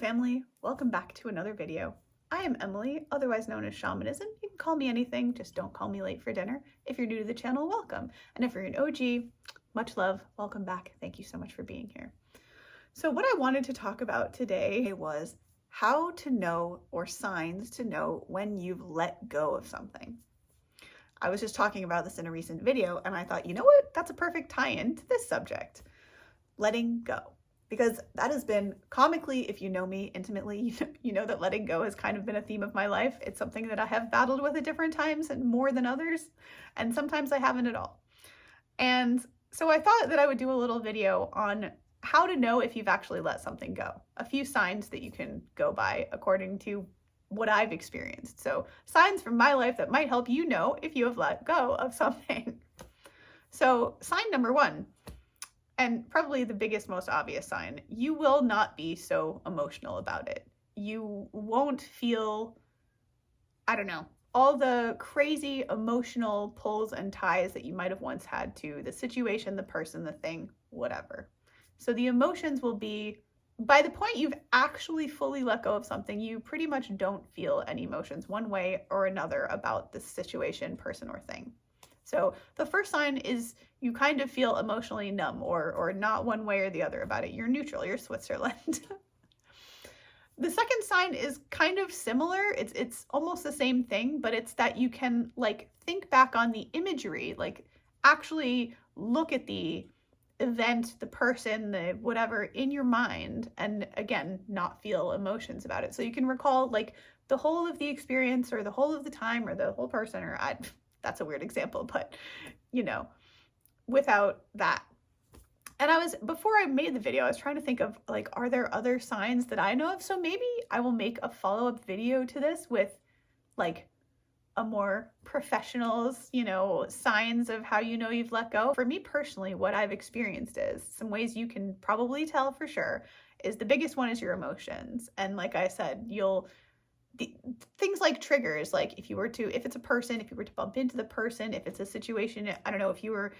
family, welcome back to another video. I am Emily, otherwise known as Shamanism. You can call me anything, just don't call me late for dinner. If you're new to the channel, welcome. And if you're an OG, much love, welcome back. Thank you so much for being here. So what I wanted to talk about today was how to know, or signs to know, when you've let go of something. I was just talking about this in a recent video and I thought, you know what, that's a perfect tie-in to this subject, letting go. Because that has been, comically, if you know me intimately, you know that letting go has kind of been a theme of my life. It's something that I have battled with at different times and more than others, and sometimes I haven't at all. And so I thought that I would do a little video on how to know if you've actually let something go. A few signs that you can go by according to what I've experienced. So signs from my life that might help you know if you have let go of something. So sign number one, and probably the biggest, most obvious sign, you will not be so emotional about it. You won't feel, I don't know, all the crazy emotional pulls and ties that you might have once had to the situation, the person, the thing, whatever. So the emotions will be, by the point you've actually fully let go of something, you pretty much don't feel any emotions one way or another about the situation, person, or thing. So the first sign is you kind of feel emotionally numb or not one way or the other about it. You're neutral, you're Switzerland. The second sign is kind of similar. It's almost the same thing, but it's that you can like think back on the imagery, like actually look at the event, the person, the whatever in your mind, and again, not feel emotions about it. So you can recall like the whole of the experience or the whole of the time or the whole person, or that's a weird example, but you know, without that. And before I made the video, I was trying to think of like, are there other signs that I know of? So maybe I will make a follow-up video to this with like a more professionals, you know, signs of how you know you've let go. For me personally, what I've experienced is some ways you can probably tell for sure is the biggest one is your emotions. And like I said, things like triggers, like if it's a person, if you were to bump into the person, if it's a situation, I don't know, if you were,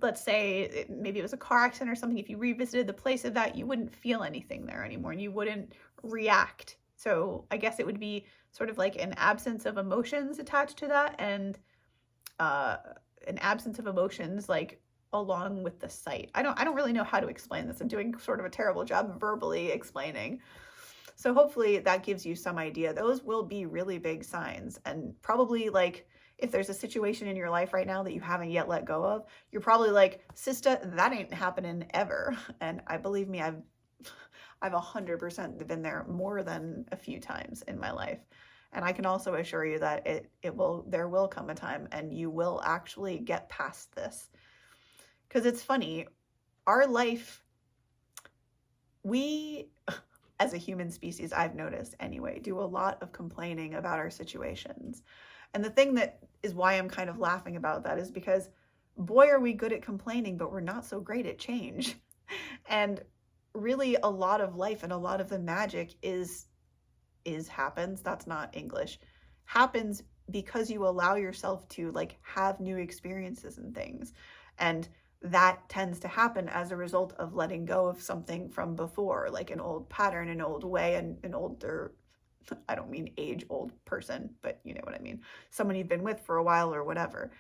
let's say maybe it was a car accident or something, if you revisited the place of that, you wouldn't feel anything there anymore and you wouldn't react. So I guess it would be sort of like an absence of emotions attached to that, and an absence of emotions like along with the sight. I don't really know how to explain this. I'm doing sort of a terrible job verbally explaining. So hopefully that gives you some idea. Those will be really big signs, and probably like if there's a situation in your life right now that you haven't yet let go of, you're probably like, sister, that ain't happening ever. And believe me, I've 100% been there more than a few times in my life. And I can also assure you that there will come a time and you will actually get past this. Because it's funny, our life, we, as a human species, I've noticed anyway, do a lot of complaining about our situations. And the thing that is why I'm kind of laughing about that is because boy, are we good at complaining, but we're not so great at change. And really a lot of life and a lot of the magic happens, that's not English, happens because you allow yourself to like have new experiences and things. And that tends to happen as a result of letting go of something from before, like an old pattern, an old way, and an older, I don't mean age old person, but you know what I mean. Someone you've been with for a while or whatever,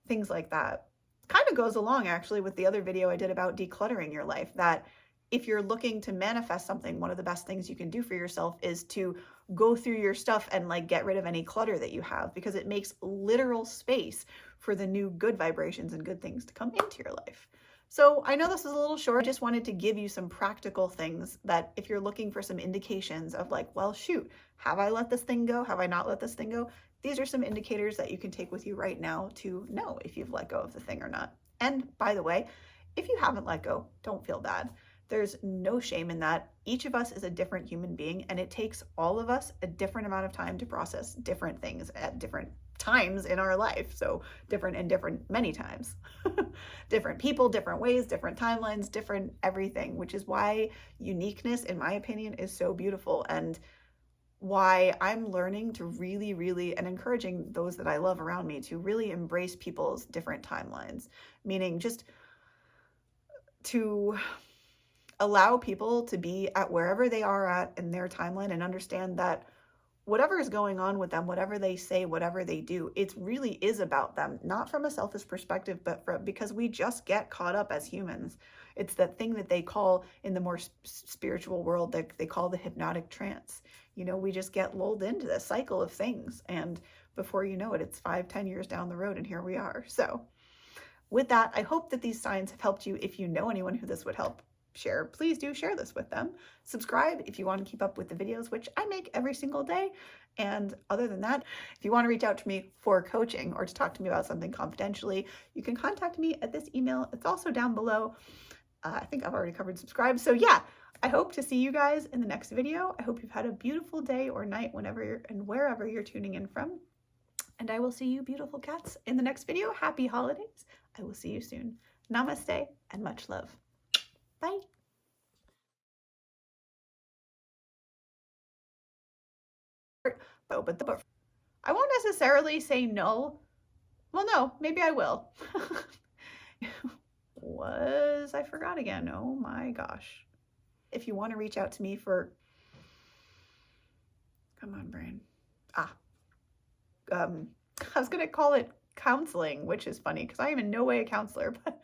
things like that. Kind of goes along actually with the other video I did about decluttering your life, that if you're looking to manifest something, one of the best things you can do for yourself is to go through your stuff and like get rid of any clutter that you have, because it makes literal space for the new good vibrations and good things to come into your life. So I know this is a little short. I just wanted to give you some practical things that if you're looking for some indications of like, well, shoot, have I let this thing go? Have I not let this thing go? These are some indicators that you can take with you right now to know if you've let go of the thing or not. And by the way, if you haven't let go, don't feel bad. There's no shame in that. Each of us is a different human being, and it takes all of us a different amount of time to process different things at different times in our life. So different and different many times. Different people, different ways, different timelines, different everything, which is why uniqueness, in my opinion, is so beautiful, and why I'm learning to really, and encouraging those that I love around me to really embrace people's different timelines, meaning just to allow people to be at wherever they are at in their timeline and understand that whatever is going on with them, whatever they say, whatever they do, it really is about them, not from a selfish perspective, but because we just get caught up as humans. It's that thing that they call in the more spiritual world, that they call the hypnotic trance. You know, we just get lulled into this cycle of things. And before you know it, it's 5-10 years down the road and here we are. So with that, I hope that these signs have helped you. If you know anyone who this would help, share, please do share this with them. Subscribe if you want to keep up with the videos, which I make every single day. And other than that, if you want to reach out to me for coaching or to talk to me about something confidentially, you can contact me at this email. It's also down below. I think I've already covered subscribe. So yeah, I hope to see you guys in the next video. I hope you've had a beautiful day or night whenever you're and wherever you're tuning in from. And I will see you beautiful cats in the next video. Happy holidays. I will see you soon. Namaste and much love. Bye. Oh, but I won't necessarily say no. Well, no, maybe I will. I forgot again. Oh my gosh. If you want to reach out to me for, come on, brain. I was going to call it counseling, which is funny because I am in no way a counselor, but